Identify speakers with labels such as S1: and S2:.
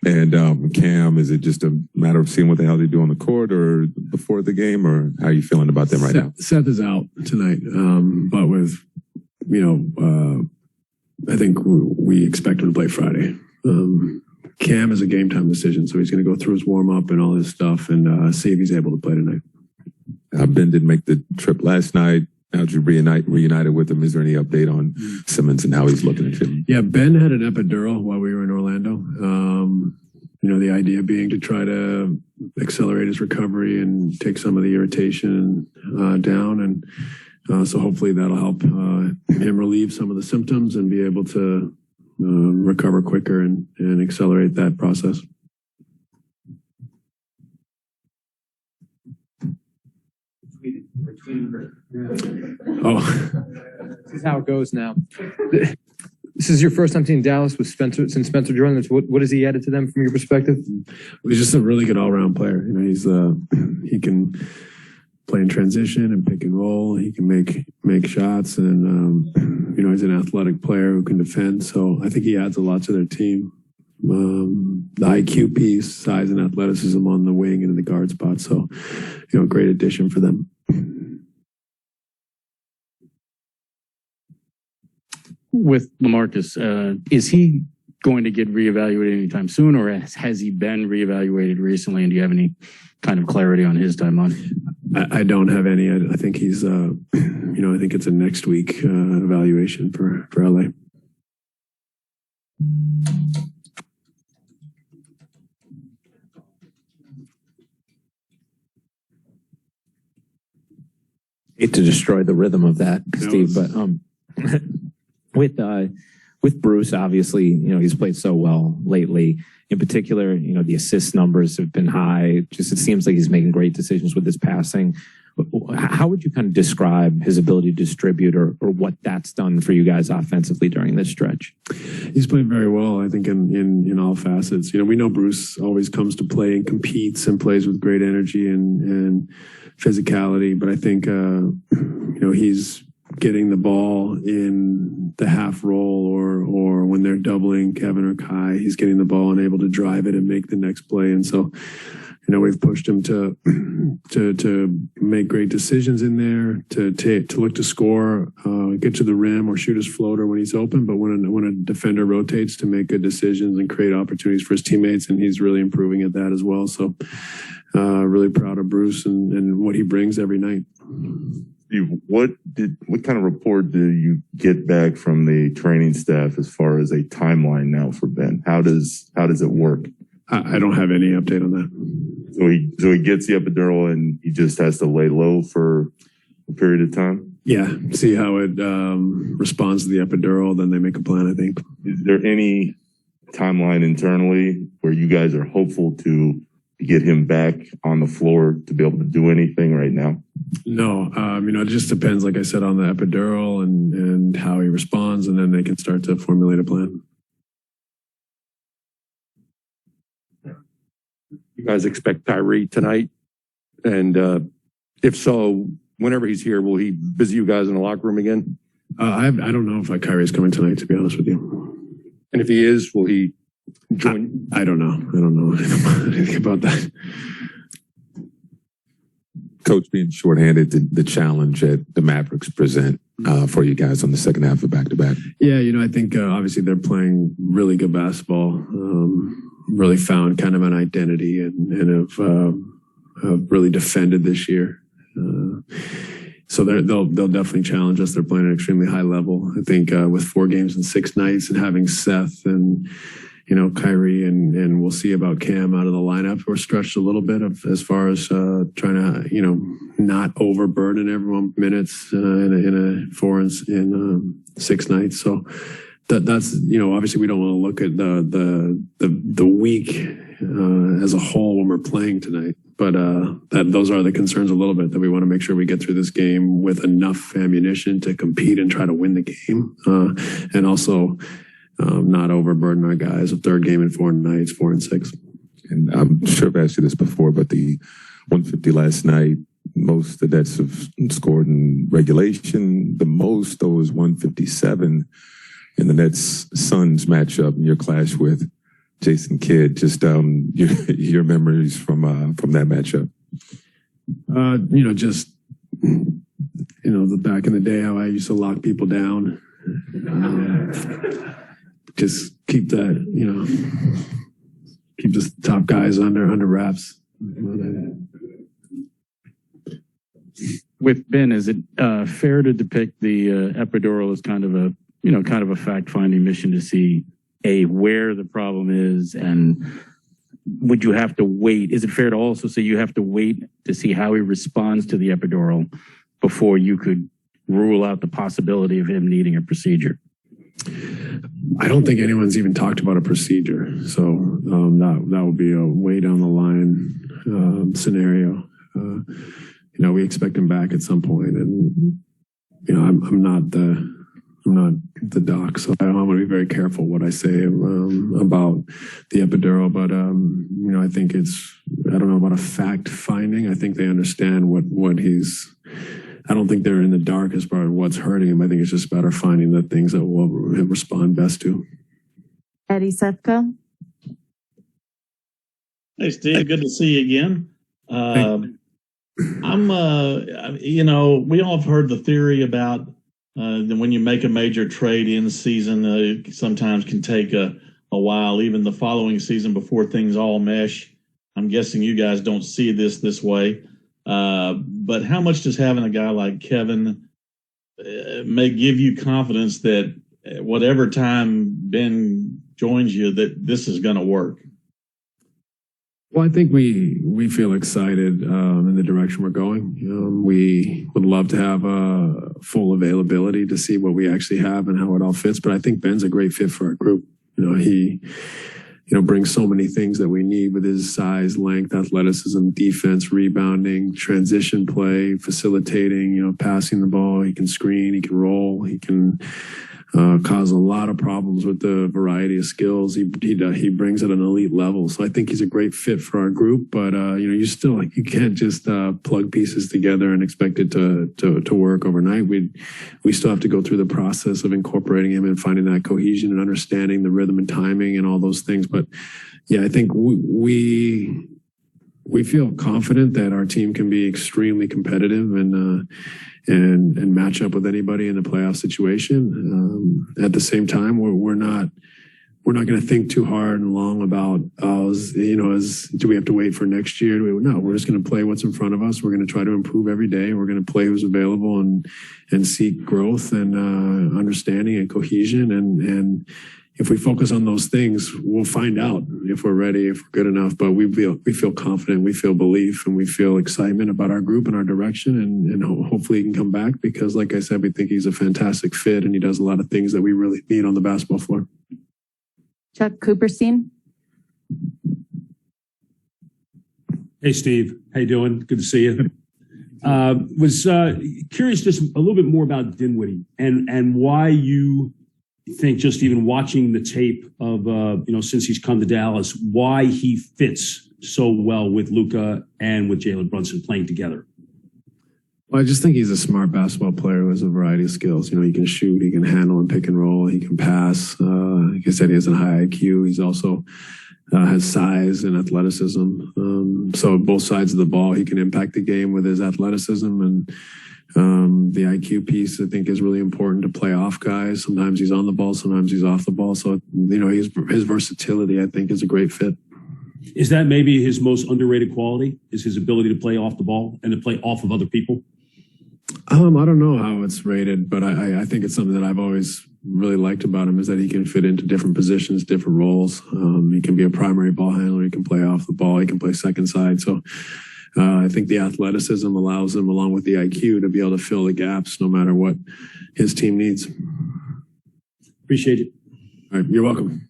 S1: And Cam, is it just a matter of seeing what the hell they do on the court or before the game, or how are you feeling about them right now?
S2: Seth is out tonight, but with, I think we expect him to play Friday. Cam is a game time decision, so he's going to go through his warm up and all his stuff and see if he's able to play tonight.
S1: Ben didn't make the trip last night. How'd you reunited with him? Is there any update on Simmons and how he's looking at him?
S2: Yeah, Ben had an epidural while we were in Orlando. The idea being to try to accelerate his recovery and take some of the irritation down. And so hopefully that'll help him relieve some of the symptoms and be able to recover quicker and accelerate that process.
S3: Oh, this is how it goes now. This is your first time seeing Dallas with Spencer since Spencer joined. What has he added to them from your perspective?
S2: He's just a really good all-around player. He can play in transition and pick and roll. He can make shots, and he's an athletic player who can defend. So I think he adds a lot to their team. The IQ piece, size and athleticism on the wing and in the guard spot. So, great addition for them.
S4: With LaMarcus, is he going to get reevaluated anytime soon, or has he been reevaluated recently? And do you have any kind of clarity on his timeline?
S2: I don't have any. I think he's, I think it's a next week evaluation for LA.
S5: Hate to destroy the rhythm of that, Steve, but with Bruce, obviously, he's played so well lately. In particular, the assist numbers have been high. Just it seems like he's making great decisions with his passing. How would you kind of describe his ability to distribute or what that's done for you guys offensively during this stretch?
S2: He's played very well, I think, in all facets. We know Bruce always comes to play and competes and plays with great energy and physicality, but I think, he's getting the ball in the half roll or when they're doubling Kevin or Kai, he's getting the ball and able to drive it and make the next play. And so, we've pushed him to make great decisions in there, to look to score, get to the rim or shoot his floater when he's open. But when a defender rotates, to make good decisions and create opportunities for his teammates. And he's really improving at that as well. So really proud of Bruce and what he brings every night.
S6: Steve, what kind of report do you get back from the training staff as far as a timeline now for Ben? How does it work?
S2: I don't have any update on that.
S6: So he gets the epidural and he just has to lay low for a period of time?
S2: Yeah, see how it responds to the epidural, then they make a plan, I think.
S6: Is there any timeline internally where you guys are hopeful to get him back on the floor to be able to do anything right now?
S2: No, it just depends, like I said, on the epidural and how he responds, and then they can start to formulate a plan.
S7: You guys expect Kyrie tonight? And if so, whenever he's here, will he visit you guys in the locker room again?
S2: I don't know if Kyrie is coming tonight, to be honest with you.
S7: And if he is, will he join?
S2: I don't know. I don't know anything about that.
S1: Coach, being shorthanded, the challenge that the Mavericks present for you guys on the second half of back-to-back.
S2: Yeah, I think obviously they're playing really good basketball, really found kind of an identity and have really defended this year. So they'll definitely challenge us. They're playing at an extremely high level. I think with 4 games in 6 nights and having Seth and Kyrie and we'll see about Cam out of the lineup. We're stretched a little bit as far as trying to not overburden everyone minutes in a 4 and 6 nights. So that's obviously we don't want to look at the week as a whole when we're playing tonight. But those are the concerns a little bit, that we want to make sure we get through this game with enough ammunition to compete and try to win the game, and also not overburden our guys. A 3rd game in 4 nights, 4 and 6.
S1: And I'm sure I've asked you this before, but the 150 last night, most of that's scored in regulation. The most, though, is 157 in the Nets-Suns matchup in your clash with Jason Kidd, just your memories from that matchup.
S2: Just the back in the day how I used to lock people down. Just keep that, keep the top guys under wraps.
S4: With Ben, is it fair to depict the epidural as kind of a fact-finding mission to see where the problem is, and would you have to wait? Is it fair to also say you have to wait to see how he responds to the epidural before you could rule out the possibility of him needing a procedure?
S2: I don't think anyone's even talked about a procedure, so that would be a way down the line scenario. We expect him back at some point, and I'm not the doc, so I'm going to be very careful what I say about the epidural. But I think I don't know about a fact finding. I think they understand what he's. I don't think they're in the dark as far as what's hurting him. I think it's just better finding the things that will respond best to.
S8: Eddie Sefka.
S9: Hey, Steve, good to see you again. We all have heard the theory about when you make a major trade in season, sometimes can take a while, even the following season before things all mesh. I'm guessing you guys don't see this way. But how much does having a guy like Kevin may give you confidence that whatever time Ben joins you, that this is going to work?
S2: Well, I think we feel excited in the direction we're going. We would love to have full availability to see what we actually have and how it all fits. But I think Ben's a great fit for our group. He brings so many things that we need with his size, length, athleticism, defense, rebounding, transition play, facilitating, passing the ball. He can screen, he can roll, he can cause a lot of problems with the variety of skills. He brings it at an elite level. So I think he's a great fit for our group, but you can't just plug pieces together and expect it to work overnight. We still have to go through the process of incorporating him and finding that cohesion and understanding the rhythm and timing and all those things. But yeah, I think we feel confident that our team can be extremely competitive and match up with anybody in the playoff situation. At the same time, we're not going to think too hard and long about do we have to wait for next year? No, we're just going to play what's in front of us. We're going to try to improve every day. We're going to play who's available and seek growth and understanding and cohesion. And if we focus on those things, we'll find out if we're ready, if we're good enough. But we feel confident, we feel belief, and we feel excitement about our group and our direction. And hopefully he can come back because, like I said, we think he's a fantastic fit and he does a lot of things that we really need on the basketball floor.
S8: Chuck Cooperstein.
S10: Hey, Steve. How you doing? Good to see you. Was curious just a little bit more about Dinwiddie and why you think, just even watching the tape of since he's come to Dallas, why he fits so well with Luka and with Jalen Brunson playing together.
S2: Well, I just think he's a smart basketball player who has a variety of skills. He can shoot, he can handle and pick and roll, he can pass. Like I said, he has a high IQ. He's also has size and athleticism. So both sides of the ball, he can impact the game with his athleticism and the IQ piece. I think is really important to play off guys. Sometimes he's on the ball, sometimes he's off the ball. So his versatility, I think, is a great fit.
S10: Is that maybe his most underrated quality? Is his ability to play off the ball and to play off of other people?
S2: I don't know how it's rated, but I think it's something that I've always really liked about him is that he can fit into different positions, different roles. He can be a primary ball handler. He can play off the ball. He can play second side. So I think the athleticism allows him, along with the IQ, to be able to fill the gaps no matter what his team needs.
S10: Appreciate it.
S2: All right. You're welcome.